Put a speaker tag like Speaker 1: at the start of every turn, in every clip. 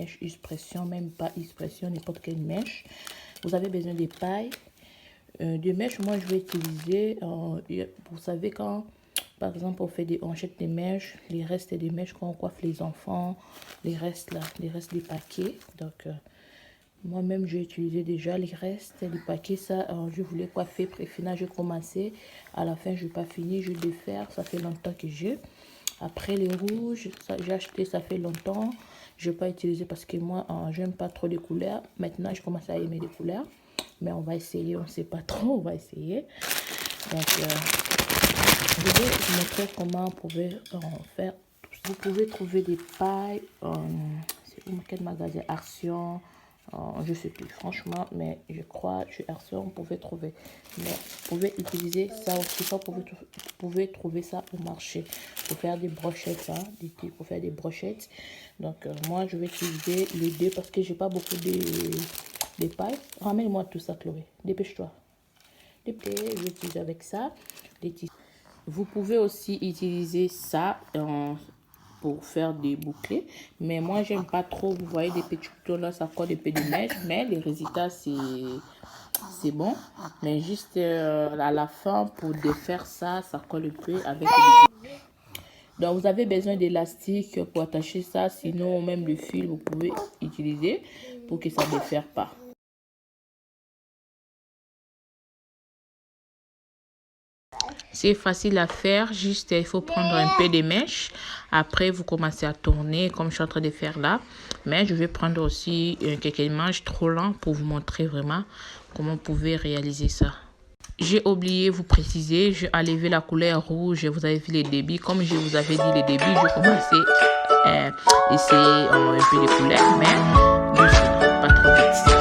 Speaker 1: mèche expression, même pas expression, n'importe quelle mèche. Vous avez besoin des pailles, de mèches. Moi, je vais utiliser, vous savez, quand, par exemple, on jette des mèches, les restes des mèches, quand on coiffe les enfants, les restes là, les restes des paquets. Donc, moi-même, j'ai utilisé déjà les restes des paquets. Ça, je voulais coiffer, préfina, j'ai commencé. À la fin, je n'ai pas fini, je vais défaire. Ça fait longtemps que j'ai. Après, les rouges, j'ai acheté, ça fait longtemps. Je n'ai pas utilisé parce que moi, j'aime pas trop les couleurs. Maintenant, je commence à aimer les couleurs. Mais on va essayer, on ne sait pas trop, on va essayer. Donc, je vais vous montrer comment vous pouvez faire. Vous pouvez trouver des pailles. C'est quel magasin? Action. Je ne sais plus franchement, mais je crois chez Action vous pouvez trouver. Mais vous pouvez utiliser ça aussi. Vous pouvez trouver ça au marché pour faire des brochettes, hein, pour faire des brochettes. Donc moi je vais utiliser les deux parce que j'ai pas beaucoup de pailles. Ramène-moi tout ça, Chloé. Dépêche-toi. Je vais utiliser avec ça. Vous pouvez aussi utiliser ça pour faire des bouclés, mais moi j'aime pas trop. Vous voyez des petits boutons là, ça colle des peu de mèche, mais les résultats c'est bon. Mais juste à la fin pour défaire ça, ça colle un peu avec les... Donc vous avez besoin d'élastique pour attacher ça, sinon même le fil vous pouvez utiliser pour que ça ne défaire pas. C'est facile à faire, juste il faut prendre un peu de mèche. Après, vous commencez à tourner comme je suis en train de faire là. Mais je vais prendre aussi quelques images trop lents pour vous montrer vraiment comment vous pouvez réaliser ça. J'ai oublié vous préciser, j'ai enlevé la couleur rouge. Vous avez vu les débits. Comme je vous avais dit les débits, je commençais à essayer un peu de couleurs, mais doucement, pas trop vite.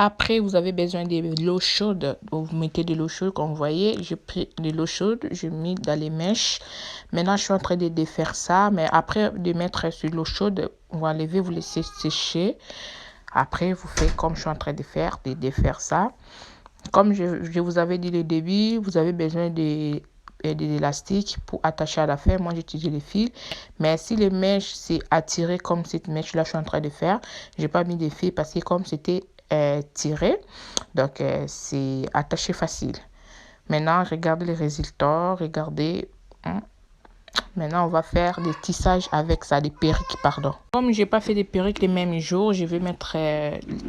Speaker 1: Après, vous avez besoin de l'eau chaude. Vous mettez de l'eau chaude, comme vous voyez. J'ai pris de l'eau chaude, j'ai mis dans les mèches. Maintenant, je suis en train de défaire ça. Mais après de mettre sur l'eau chaude, vous enlevez, vous laissez sécher. Après, vous faites comme je suis en train de faire, de défaire ça. Comme je vous avais dit le début, vous avez besoin de l'élastique pour attacher à la fin. Moi j'utilise les fils, mais si les mèches c'est attiré comme cette mèche là je suis en train de faire, j'ai pas mis de fils parce que comme c'était tiré, donc c'est attaché facile. Maintenant regardez les résultats, regardez. Maintenant, on va faire des tissages avec ça, des perruques, pardon. Comme j'ai pas fait des perruques les mêmes jours, je vais mettre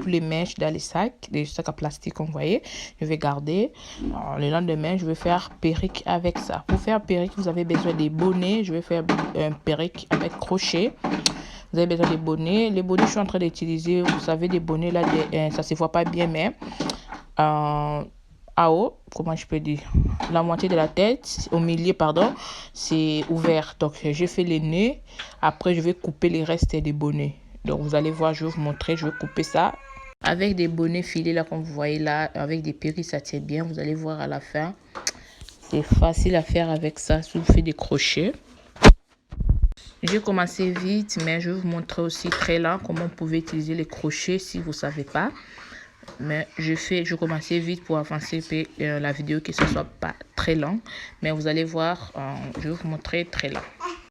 Speaker 1: tous les mèches dans les sacs à plastique, comme vous voyez. Je vais garder. Alors, le lendemain, je vais faire perruque avec ça. Pour faire perruque, vous avez besoin des bonnets. Je vais faire un perruque avec crochet. Vous avez besoin des bonnets. Les bonnets, je suis en train d'utiliser, vous savez, des bonnets là, ça se voit pas bien, mais à haut, comment je peux dire, la moitié de la tête, au milieu, pardon, c'est ouvert. Donc, j'ai fait les nez. Après, je vais couper les restes des bonnets. Donc, vous allez voir, je vais vous montrer. Je vais couper ça avec des bonnets filés, là, comme vous voyez là. Avec des perruques, ça tient bien. Vous allez voir à la fin. C'est facile à faire avec ça, si vous faites des crochets. J'ai commencé vite, mais je vais vous montrer aussi très lent comment vous pouvez utiliser les crochets si vous ne savez pas. Mais je commençais vite pour avancer la vidéo, que ce soit pas très lent. Mais vous allez voir, je vais vous montrer très lent.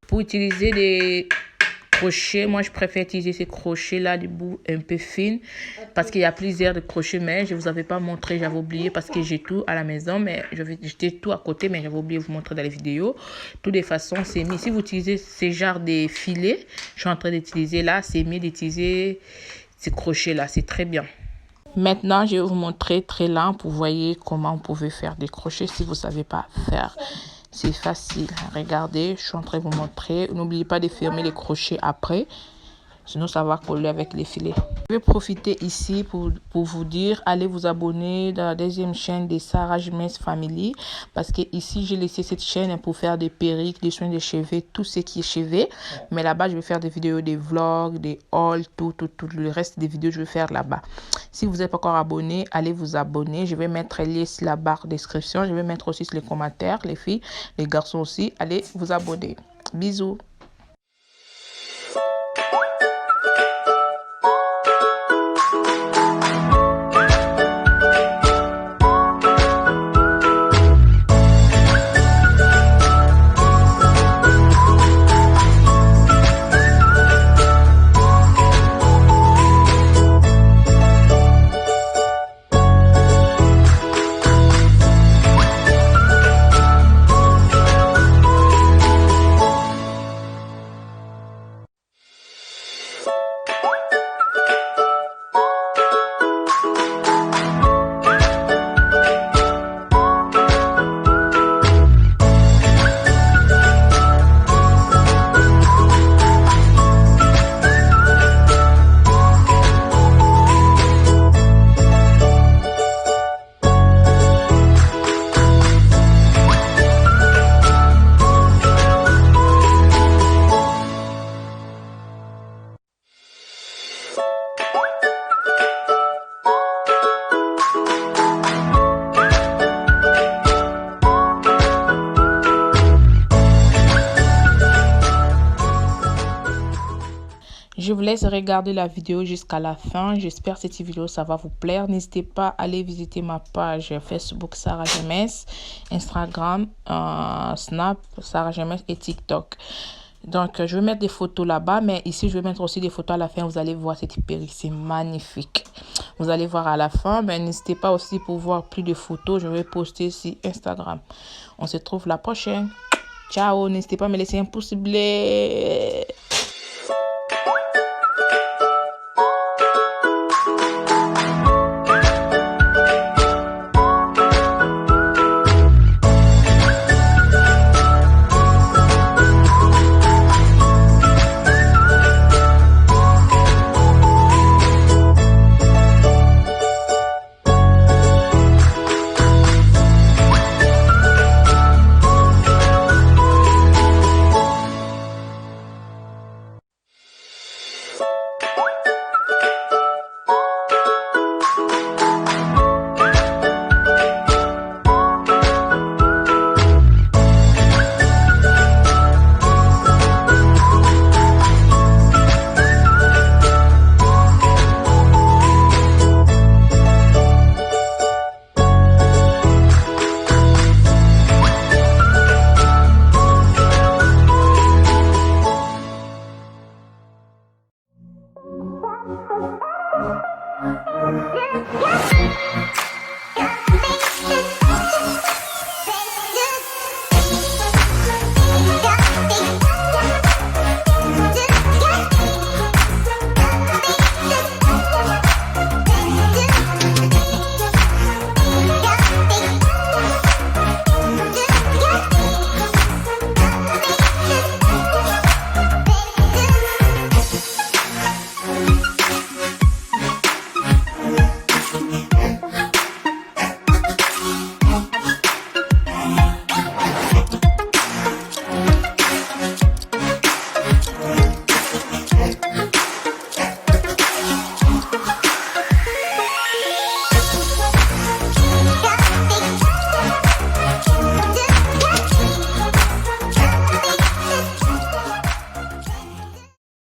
Speaker 1: Pour utiliser des crochets, moi je préfère utiliser ces crochets là du bout un peu fin parce qu'il y a plusieurs de crochets, mais je vous avais pas montré, j'avais oublié parce que j'ai tout à la maison, mais j'étais tout à côté, mais j'avais oublié de vous montrer dans les vidéos. Toutes les façons, c'est mieux si vous utilisez ces genres de filets. Je suis en train d'utiliser là, c'est mieux d'utiliser ces crochets là, c'est très bien. Maintenant, je vais vous montrer très lent pour voir comment vous pouvez faire des crochets si vous ne savez pas faire. C'est facile. Regardez, je suis en train de vous montrer. N'oubliez pas de fermer les crochets après.
Speaker 2: Sinon, ça va coller avec les filets. Je vais profiter ici pour vous dire, allez vous abonner dans la deuxième chaîne de Sarah Jemez Family. Parce que ici, j'ai laissé cette chaîne pour faire des perruques, des soins de cheveux, tout ce qui est cheveux. Mais là-bas, je vais faire des vidéos, des vlogs, des hauls, tout le reste des vidéos, je vais faire là-bas. Si vous n'êtes pas encore abonné, allez vous abonner. Je vais mettre les liens sur la barre de description. Je vais mettre aussi sur les commentaires, les filles, les garçons aussi. Allez vous abonner. Bisous. Je vous laisse regarder la vidéo jusqu'à la fin. J'espère que cette vidéo, ça va vous plaire. N'hésitez pas à aller visiter ma page Facebook Sarah Jemez, Instagram, Snap, Sarah Jemez et TikTok. Donc, je vais mettre des photos là-bas, mais ici, je vais mettre aussi des photos à la fin. Vous allez voir cette perruque, c'est magnifique. Vous allez voir à la fin, mais n'hésitez pas aussi pour voir plus de photos. Je vais poster sur Instagram. On se retrouve la prochaine. Ciao, n'hésitez pas à me laisser un pouce bleu.
Speaker 3: Yes!